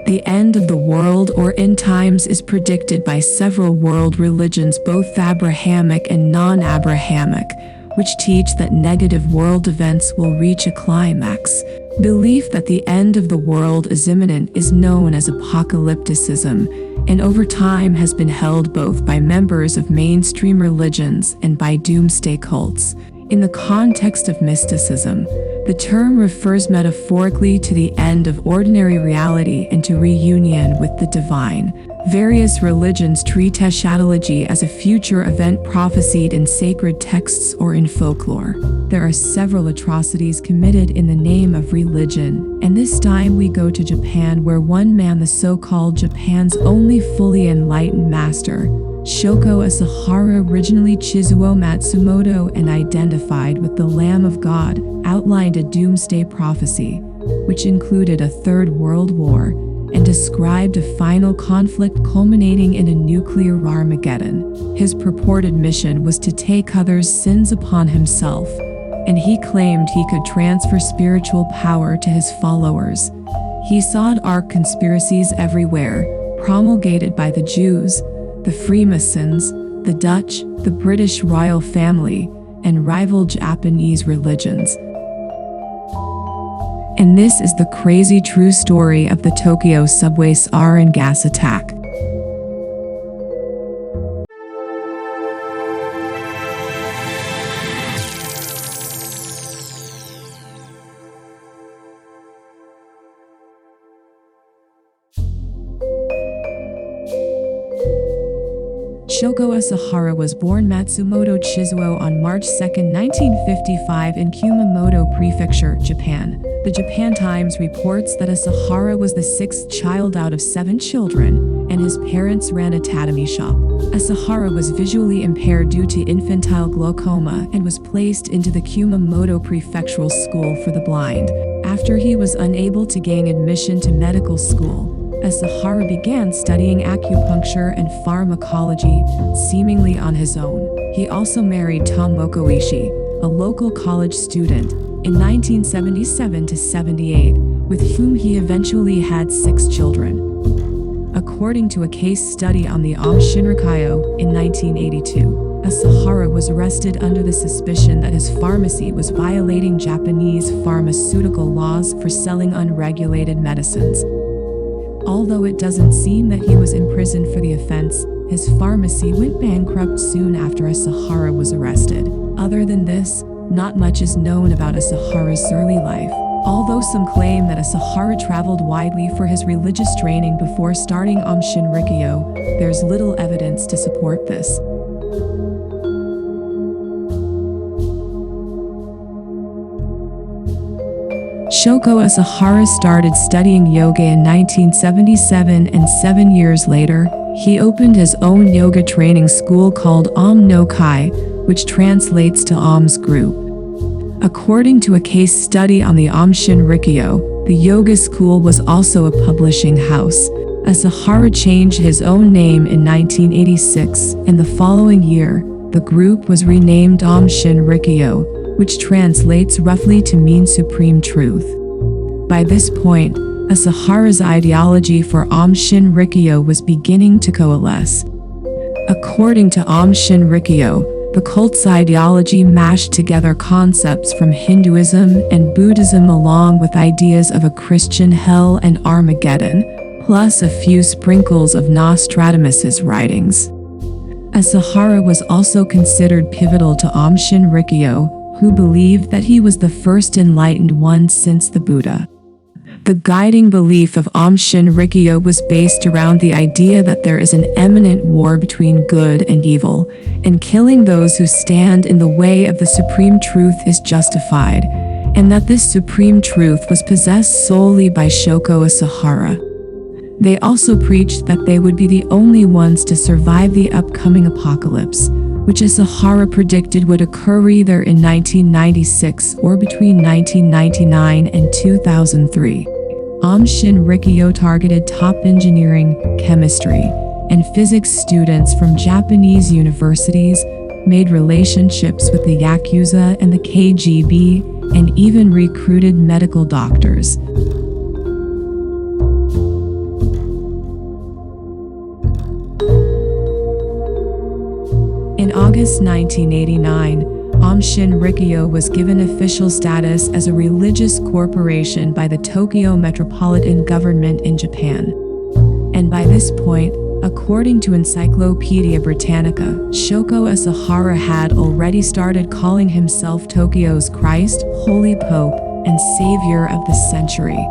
The end of the world or end times is predicted by several world religions, both Abrahamic and non-Abrahamic, which teach that negative world events will reach a climax. Belief that the end of the world is imminent is known as apocalypticism, and over time has been held both by members of mainstream religions and by doomsday cults. In the context of mysticism, the term refers metaphorically to the end of ordinary reality and to reunion with the divine. Various religions treat eschatology as a future event prophesied in sacred texts or in folklore. There are several atrocities committed in the name of religion, and this time we go to Japan, where one man, the so-called Japan's only fully enlightened master, Shoko Asahara, originally Chizuo Matsumoto and identified with the Lamb of God, outlined a doomsday prophecy, which included a third world war, and described a final conflict culminating in a nuclear Armageddon. His purported mission was to take others' sins upon himself, and he claimed he could transfer spiritual power to his followers. He sought dark conspiracies everywhere, promulgated by the Jews, the Freemasons, the Dutch, the British royal family, and rival Japanese religions. And this is the crazy true story of the Tokyo subway Sarin Gas Attack. Shoko Asahara was born Matsumoto Chizuo on March 2, 1955 in Kumamoto Prefecture, Japan. The Japan Times reports that Asahara was the sixth child out of 7 children, and his parents ran a tatami shop. Asahara was visually impaired due to infantile glaucoma and was placed into the Kumamoto Prefectural School for the Blind. After he was unable to gain admission to medical school, Asahara began studying acupuncture and pharmacology, seemingly on his own. He also married Tomoko Ishii, a local college student, in 1977-78, with whom he eventually had 6 children. According to a case study on the Aum Shinrikyo in 1982, Asahara was arrested under the suspicion that his pharmacy was violating Japanese pharmaceutical laws for selling unregulated medicines. Although it doesn't seem that he was imprisoned for the offense, his pharmacy went bankrupt soon after Asahara was arrested. Other than this, not much is known about Asahara's early life. Although some claim that Asahara traveled widely for his religious training before starting Aum Shinrikyo, there's little evidence to support this. Shoko Asahara started studying yoga in 1977, and 7 years later, he opened his own yoga training school called Aum no Kai, which translates to Aum's Group. According to a case study on the Aum Shinrikyo, the yoga school was also a publishing house. Asahara changed his own name in 1986, and the following year, the group was renamed Aum Shinrikyo, which translates roughly to mean supreme truth. By this point, Asahara's ideology for Aum Shinrikyo was beginning to coalesce. According to Aum Shinrikyo, the cult's ideology mashed together concepts from Hinduism and Buddhism along with ideas of a Christian hell and Armageddon, plus a few sprinkles of Nostradamus's writings. Asahara was also considered pivotal to Aum Shinrikyo, who believed that he was the first enlightened one since the Buddha. The guiding belief of Aum Shinrikyo was based around the idea that there is an imminent war between good and evil, and killing those who stand in the way of the supreme truth is justified, and that this supreme truth was possessed solely by Shoko Asahara. They also preached that they would be the only ones to survive the upcoming apocalypse, which Asahara predicted would occur either in 1996 or between 1999 and 2003. Aum Shinrikyo targeted top engineering, chemistry, and physics students from Japanese universities, made relationships with the Yakuza and the KGB, and even recruited medical doctors. In August 1989, Aum Shinrikyo was given official status as a religious corporation by the Tokyo Metropolitan Government in Japan. And by this point, according to Encyclopedia Britannica, Shoko Asahara had already started calling himself Tokyo's Christ, Holy Pope, and Savior of the Century.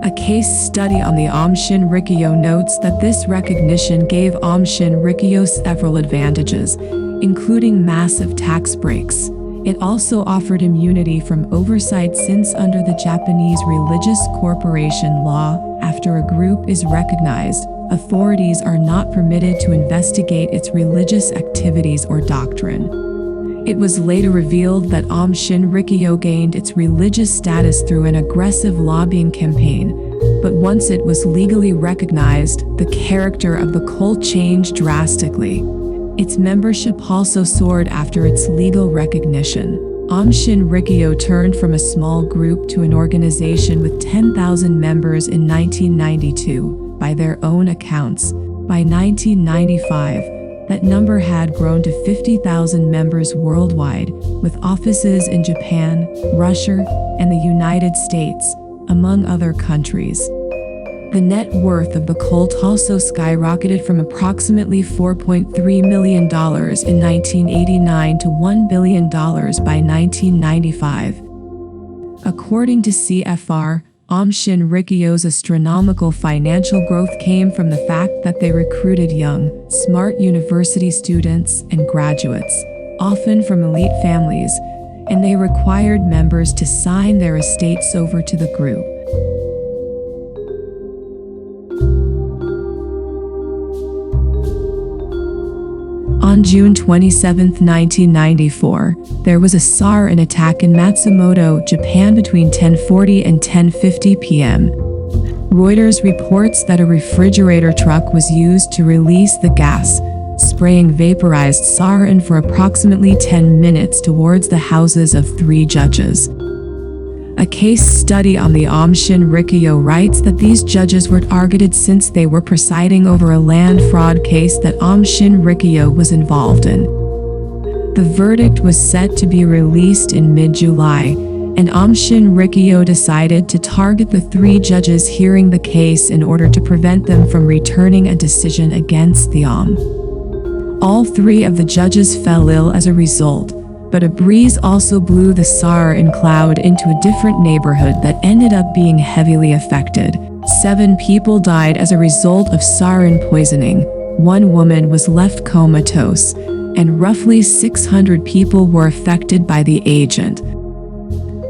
A case study on the Aum Shinrikyo notes that this recognition gave Aum Shinrikyo several advantages, including massive tax breaks. It also offered immunity from oversight since under the Japanese religious corporation law, after a group is recognized, authorities are not permitted to investigate its religious activities or doctrine. It was later revealed that Aum Shinrikyo gained its religious status through an aggressive lobbying campaign, but once it was legally recognized, the character of the cult changed drastically. Its membership also soared after its legal recognition. Aum Shinrikyo turned from a small group to an organization with 10,000 members in 1992, by their own accounts. By 1995, that number had grown to 50,000 members worldwide, with offices in Japan, Russia, and the United States, among other countries. The net worth of the cult also skyrocketed from approximately $4.3 million in 1989 to $1 billion by 1995. According to CFR, Aum Shinrikyo's astronomical financial growth came from the fact that they recruited young, smart university students and graduates, often from elite families, and they required members to sign their estates over to the group. On June 27, 1994, there was a Sarin attack in Matsumoto, Japan between 10:40 and 10:50 p.m. Reuters reports that a refrigerator truck was used to release the gas, spraying vaporized sarin for approximately 10 minutes towards the houses of 3 judges. A case study on the Aum Shinrikyo writes that these judges were targeted since they were presiding over a land fraud case that Aum Shinrikyo was involved in. The verdict was set to be released in mid-July, and Aum Shinrikyo decided to target the 3 judges hearing the case in order to prevent them from returning a decision against the Aum. All 3 of the judges fell ill as a result, but a breeze also blew the sarin cloud into a different neighborhood that ended up being heavily affected. 7 people died as a result of sarin poisoning, 1 woman was left comatose, and roughly 600 people were affected by the agent.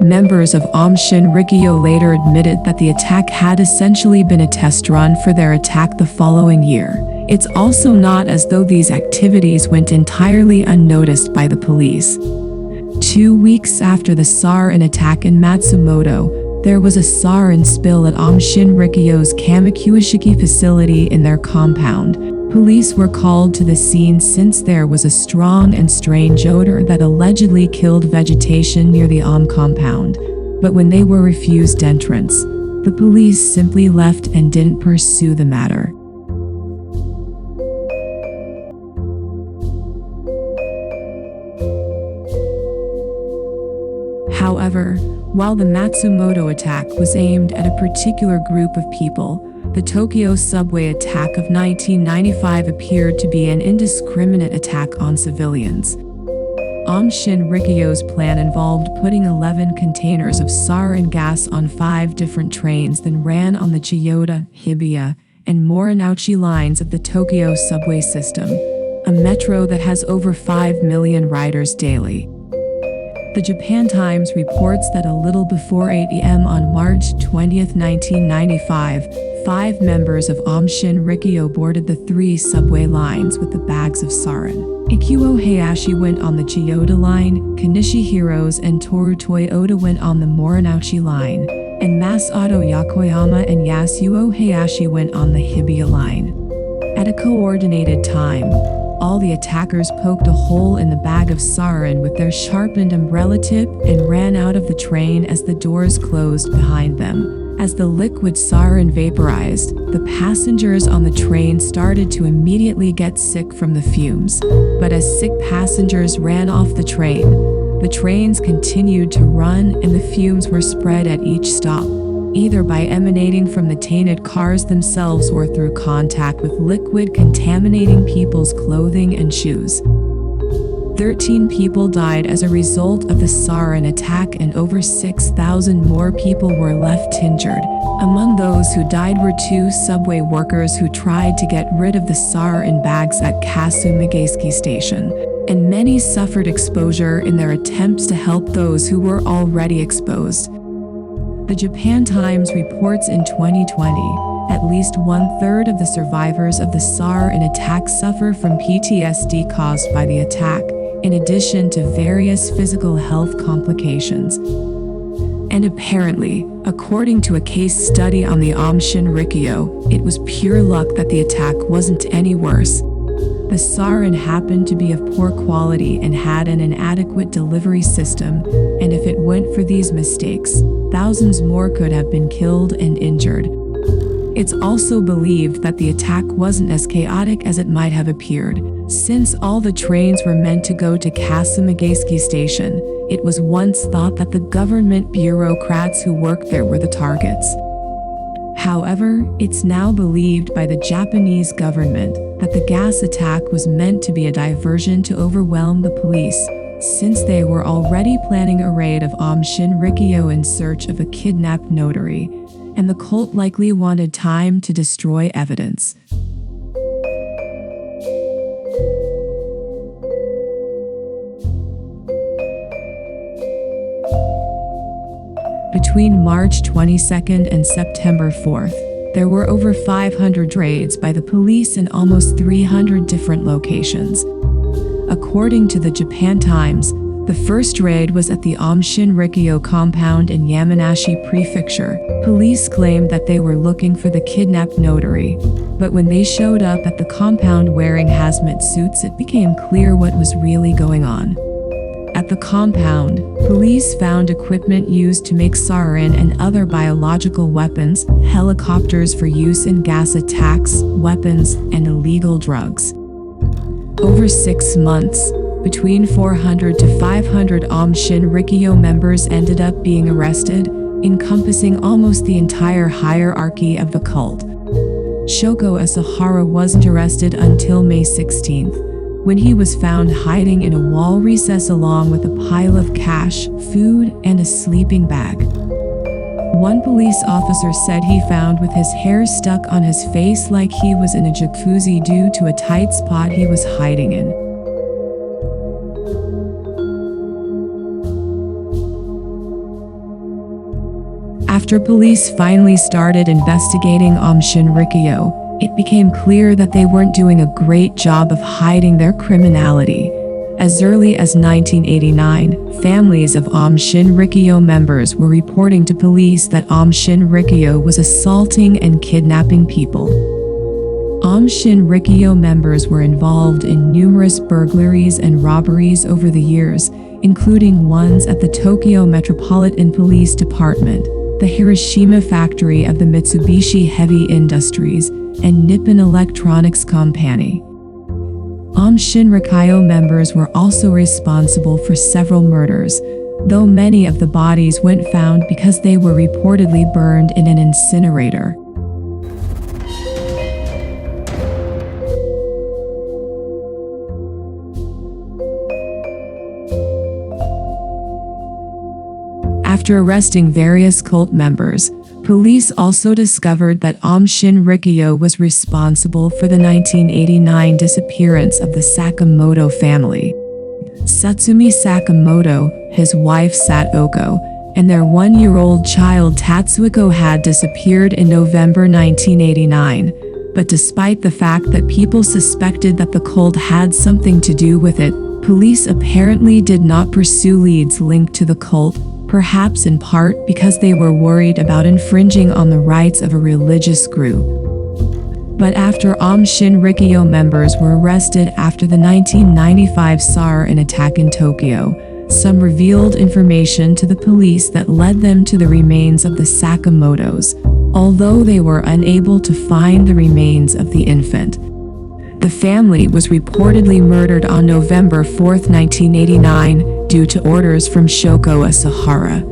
Members of Aum Shinrikyo later admitted that the attack had essentially been a test run for their attack the following year. It's also not as though these activities went entirely unnoticed by the police. 2 weeks after the sarin attack in Matsumoto, there was a sarin spill at Aum Shinrikyo's Kamakuishiki facility in their compound. Police were called to the scene since there was a strong and strange odor that allegedly killed vegetation near the Aum compound. But when they were refused entrance, the police simply left and didn't pursue the matter. However, while the Matsumoto attack was aimed at a particular group of people, the Tokyo subway attack of 1995 appeared to be an indiscriminate attack on civilians. Aum Shinrikyo's plan involved putting 11 containers of sarin gas on 5 different trains that ran on the Chiyoda, Hibiya, and Morinouchi lines of the Tokyo subway system, a metro that has over 5 million riders daily. The Japan Times reports that a little before 8 a.m. on March 20, 1995, 5 members of Aum Shinrikyo boarded the 3 subway lines with the bags of sarin. Ikuo Hayashi went on the Chiyoda line, Kanishi Heroes and Toru Toyota went on the Morinouchi line, and Masato Yokoyama and Yasuo Hayashi went on the Hibiya line. At a coordinated time, all the attackers poked a hole in the bag of sarin with their sharpened umbrella tip and ran out of the train as the doors closed behind them. As the liquid sarin vaporized, the passengers on the train started to immediately get sick from the fumes. But as sick passengers ran off the trains continued to run and the fumes were spread at each stop, either by emanating from the tainted cars themselves or through contact with liquid contaminating people's clothing and shoes. 13 people died as a result of the sarin attack and over 6,000 more people were left injured. Among those who died were 2 subway workers who tried to get rid of the sarin bags at Kasumagaski station, and many suffered exposure in their attempts to help those who were already exposed. The Japan Times reports in 2020, at least 1/3 of the survivors of the sarin attack suffer from PTSD caused by the attack, in addition to various physical health complications. And apparently, according to a case study on the Aum Shinrikyo, it was pure luck that the attack wasn't any worse. The sarin happened to be of poor quality and had an inadequate delivery system, and if it weren't for these mistakes, thousands more could have been killed and injured. It's also believed that the attack wasn't as chaotic as it might have appeared. Since all the trains were meant to go to Kasumagaski station, it was once thought that the government bureaucrats who worked there were the targets. However, it's now believed by the Japanese government that the gas attack was meant to be a diversion to overwhelm the police, since they were already planning a raid of Aum Shinrikyo in search of a kidnapped notary, and the cult likely wanted time to destroy evidence. Between March 22nd and September 4th, there were over 500 raids by the police in almost 300 different locations. According to the Japan Times, the first raid was at the Aum Shinrikyo compound in Yamanashi Prefecture. Police claimed that they were looking for the kidnapped notary, but when they showed up at the compound wearing hazmat suits, it became clear what was really going on. At the compound, police found equipment used to make sarin and other biological weapons, helicopters for use in gas attacks, weapons, and illegal drugs. Over 6 months, between 400 to 500 Aum Shinrikyo members ended up being arrested, encompassing almost the entire hierarchy of the cult. Shoko Asahara wasn't arrested until May 16th, when he was found hiding in a wall recess along with a pile of cash, food, and a sleeping bag. One police officer said he found with his hair stuck on his face like he was in a jacuzzi due to a tight spot he was hiding in. After police finally started investigating Aum Shinrikyo, it became clear that they weren't doing a great job of hiding their criminality. As early as 1989, families of Aum Shinrikyo members were reporting to police that Aum Shinrikyo was assaulting and kidnapping people. Aum Shinrikyo members were involved in numerous burglaries and robberies over the years, including ones at the Tokyo Metropolitan Police Department, the Hiroshima factory of the Mitsubishi Heavy Industries, and Nippon Electronics Company. Aum Shinrikyo members were also responsible for several murders, though many of the bodies weren't found because they were reportedly burned in an incinerator. After arresting various cult members, police also discovered that Aum Shinrikyo was responsible for the 1989 disappearance of the Sakamoto family. Satsumi Sakamoto, his wife Satoko, and their 1-year-old child Tatsuko had disappeared in November 1989. But despite the fact that people suspected that the cult had something to do with it, police apparently did not pursue leads linked to the cult, perhaps in part because they were worried about infringing on the rights of a religious group. But after Aum Shinrikyo members were arrested after the 1995 sarin attack in Tokyo, some revealed information to the police that led them to the remains of the Sakamotos, although they were unable to find the remains of the infant. The family was reportedly murdered on November 4, 1989, due to orders from Shoko Asahara.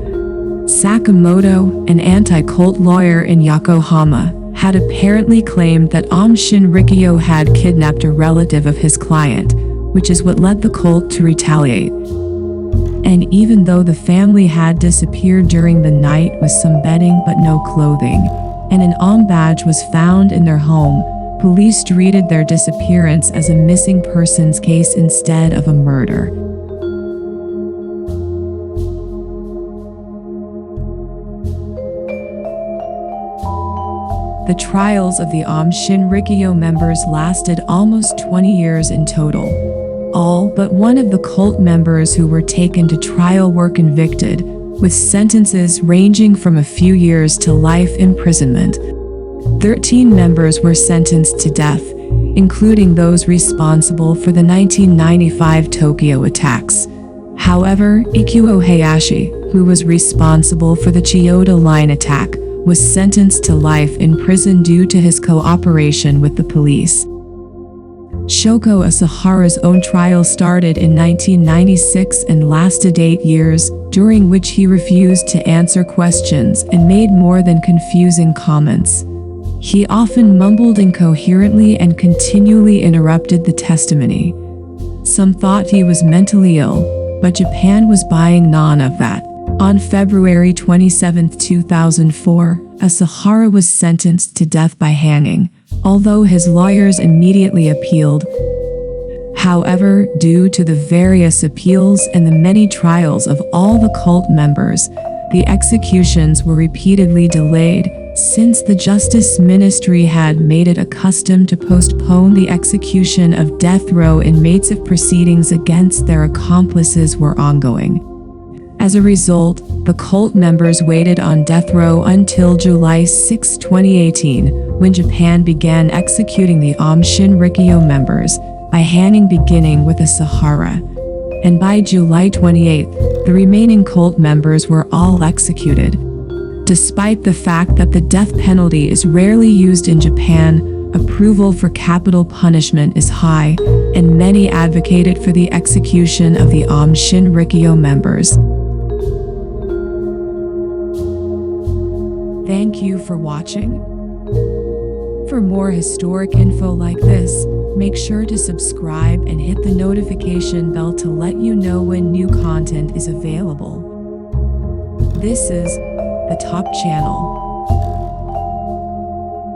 Sakamoto, an anti-cult lawyer in Yokohama, had apparently claimed that Aum Shinrikyo had kidnapped a relative of his client, which is what led the cult to retaliate. And even though the family had disappeared during the night with some bedding but no clothing, and an Aum badge was found in their home, police treated their disappearance as a missing persons case instead of a murder. The trials of the Aum Shinrikyo members lasted almost 20 years in total. All but one of the cult members who were taken to trial were convicted, with sentences ranging from a few years to life imprisonment. 13 members were sentenced to death, including those responsible for the 1995 Tokyo attacks. However, Ikuo Hayashi, who was responsible for the Chiyoda Line attack, was sentenced to life in prison due to his cooperation with the police. Shoko Asahara's own trial started in 1996 and lasted 8 years, during which he refused to answer questions and made more than confusing comments. He often mumbled incoherently and continually interrupted the testimony. Some thought he was mentally ill, but Japan was buying none of that. On February 27, 2004, Asahara was sentenced to death by hanging, although his lawyers immediately appealed. However, due to the various appeals and the many trials of all the cult members, the executions were repeatedly delayed, since the Justice Ministry had made it a custom to postpone the execution of death row inmates if proceedings against their accomplices were ongoing. As a result, the cult members waited on death row until July 6, 2018, when Japan began executing the Aum Shinrikyo members, by hanging beginning with Asahara. And by July 28, the remaining cult members were all executed. Despite the fact that the death penalty is rarely used in Japan, approval for capital punishment is high, and many advocated for the execution of the Aum Shinrikyo members. Thank you for watching. For more historic info like this, make sure to subscribe and hit the notification bell to let you know when new content is available. This is the Top Channel.